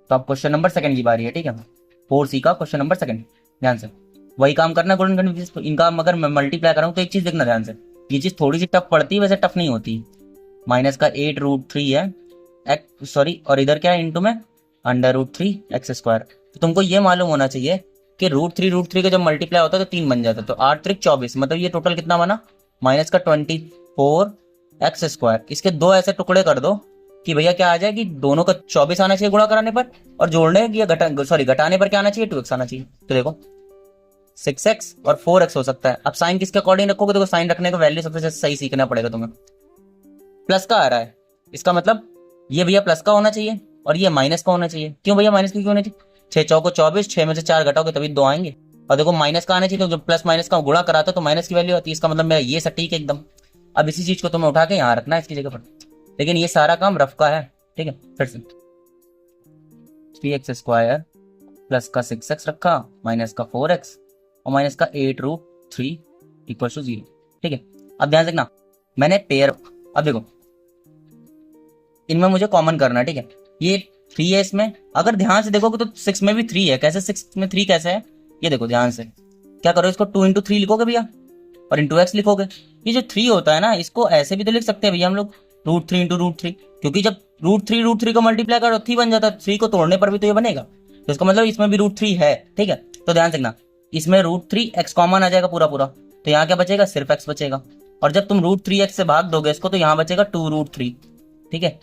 तो अब question number second की बारी है, ठीक है। 4C का क्वेश्चन नंबर सेकंड, ध्यान से वही काम करना गोल्डन कंफ्यूज। तो इनका अगर मैं मल्टीप्लाई कराऊं तो एक चीज देखना ध्यान से, ये चीज थोड़ी सी टफ पड़ती है, वैसे टफ नहीं होती। माइनस का 8√3 है सॉरी, और इधर क्या है इंटू में √3x²। तो तुमको ये मालूम होना चाहिए कि √3 का जब मल्टीप्लाई होता है तो 3 बन जाता है, तो 8 3 24, मतलब ये टोटल कितना बना माइनस का 24x²। इसके दो ऐसे टुकड़े कर दो कि भैया क्या आ जाए कि दोनों का 24 आना चाहिए गुणा कराने पर, और जोड़ने या घटाने पर क्या आना चाहिए, 2x आना चाहिए। तो देखो 6x और 4x हो सकता है। अब साइन किसके अकॉर्डिंग रखोगे, देखो साइन रखने का वैल्यू सबसे सही सीखना पड़ेगा तुम्हें। प्लस का आ रहा है, इसका मतलब ये भैया प्लस का होना चाहिए और ये माइनस का होना चाहिए। क्यों भैया माइनस का क्यों होना चाहिए, 6 चौको 24, 6 में से 4 घटाओगे तभी 2 आएंगे। और देखो माइनस का आना चाहिए, तो जब प्लस माइनस का गुणा कराता है तो माइनस की वैल्यू आती है, इसका मतलब मेरा ये सटीक है एकदम। अब इसी चीज को तुम्हें उठा के यहाँ रखना है इसकी जगह पर, लेकिन ये सारा काम रफ का है, ठीक है। फिर से 3x² प्लस का 6x रखा, माइनस का 4x और माइनस का 8√3 = 0, ठीक है। अब ध्यान रखना मैंने पेयर, अब देखो इनमें मुझे कॉमन करना है, ठीक है। ये 3 है इसमें, अगर ध्यान से देखोगे तो 6 में भी 3 है। कैसे 6 में 3 कैसे है, ये देखो ध्यान से, क्या करो इसको 2 × 3 लिखोगे भैया और इंटू x लिखोगे। ये जो 3 होता है ना, इसको ऐसे भी तो लिख सकते हैं भैया हम लोग √3 × √3, क्योंकि जब √3 को मल्टीप्लाई करो 3 बन जाता है, 3 को तोड़ने पर भी तो ये बनेगा, तो इसका मतलब इसमें भी √3 है, ठीक है। तो ध्यान रखना इसमें √3x कॉमन आ जाएगा पूरा पूरा, तो यहाँ क्या बचेगा, सिर्फ x बचेगा। और जब तुम √3x से भाग दोगे इसको तो यहाँ बचेगा 2√3, ठीक है।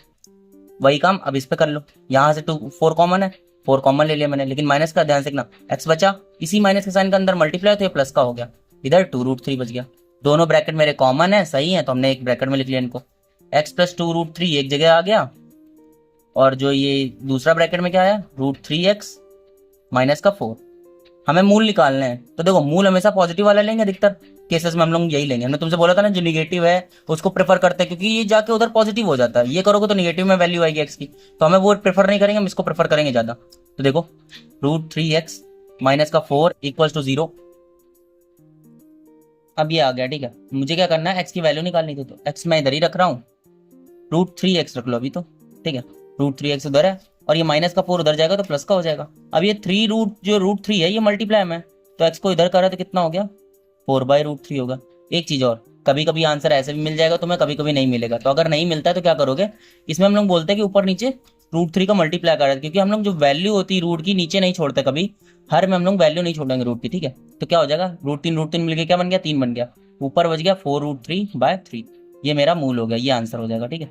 वही काम अब इस पे कर लो, यहाँ से 4 कॉमन है, 4 कॉमन ले लिया मैंने, लेकिन माइनस का ध्यान से देखना x बचा, इसी माइनस के साइन के अंदर मल्टीप्लाई तो ये प्लस का हो गया, इधर 2√3 बच गया। दोनों ब्रैकेट मेरे कॉमन है, सही है, तो हमने एक ब्रैकेट में लिख लिया इनको। x + 2√3 एक जगह आ गया, और जो ये दूसरा ब्रैकेट में क्या आया √3x माइनस का 4। हमें मूल निकालने हैं, तो देखो मूल हमेशा पॉजिटिव वाला लेंगे, अधिकतर केसेस में हम लोग यही लेंगे। हमने तुमसे बोला था ना जो निगेटिव है उसको प्रेफर करते हैं, क्योंकि ये जाके उधर पॉजिटिव हो जाता है, ये करोगे तो निगेटिव में वैल्यू आएगी x की, तो हमें वो प्रेफर नहीं करेंगे, हम इसको प्रेफर करेंगे ज्यादा। तो देखो √3x माइनस का 4 = 0। अब ये आ गया, ठीक है। मुझे क्या करना है, x की वैल्यू निकालनी थी, तो x मैं इधर ही रख रहा हूँ, √3x रख लो अभी तो, ठीक है। √3x उधर है और ये माइनस का 4 उधर जाएगा तो प्लस का हो जाएगा। अब ये 3 जो √3 है ये मल्टीप्लाई में, तो x को इधर करा तो कितना हो गया 4/√3 होगा। एक चीज और, कभी कभी आंसर ऐसे भी मिल जाएगा तुम्हें, कभी कभी नहीं मिलेगा। तो अगर नहीं मिलता है तो क्या करोगे, इसमें हम लोग बोलते हैं कि ऊपर नीचे √3 का मल्टीप्लाई कर, क्योंकि हम लोग जो वैल्यू होती है रूट की नीचे नहीं छोड़ते कभी, हर में हम लोग वैल्यू नहीं छोड़ेंगे रूट की, ठीक है। तो क्या हो जाएगा √3 मिल गया, क्या बन गया 3 बन गया, ऊपर बच गया 4√3/3। ये मेरा मूल हो गया, ये आंसर हो जाएगा, ठीक है।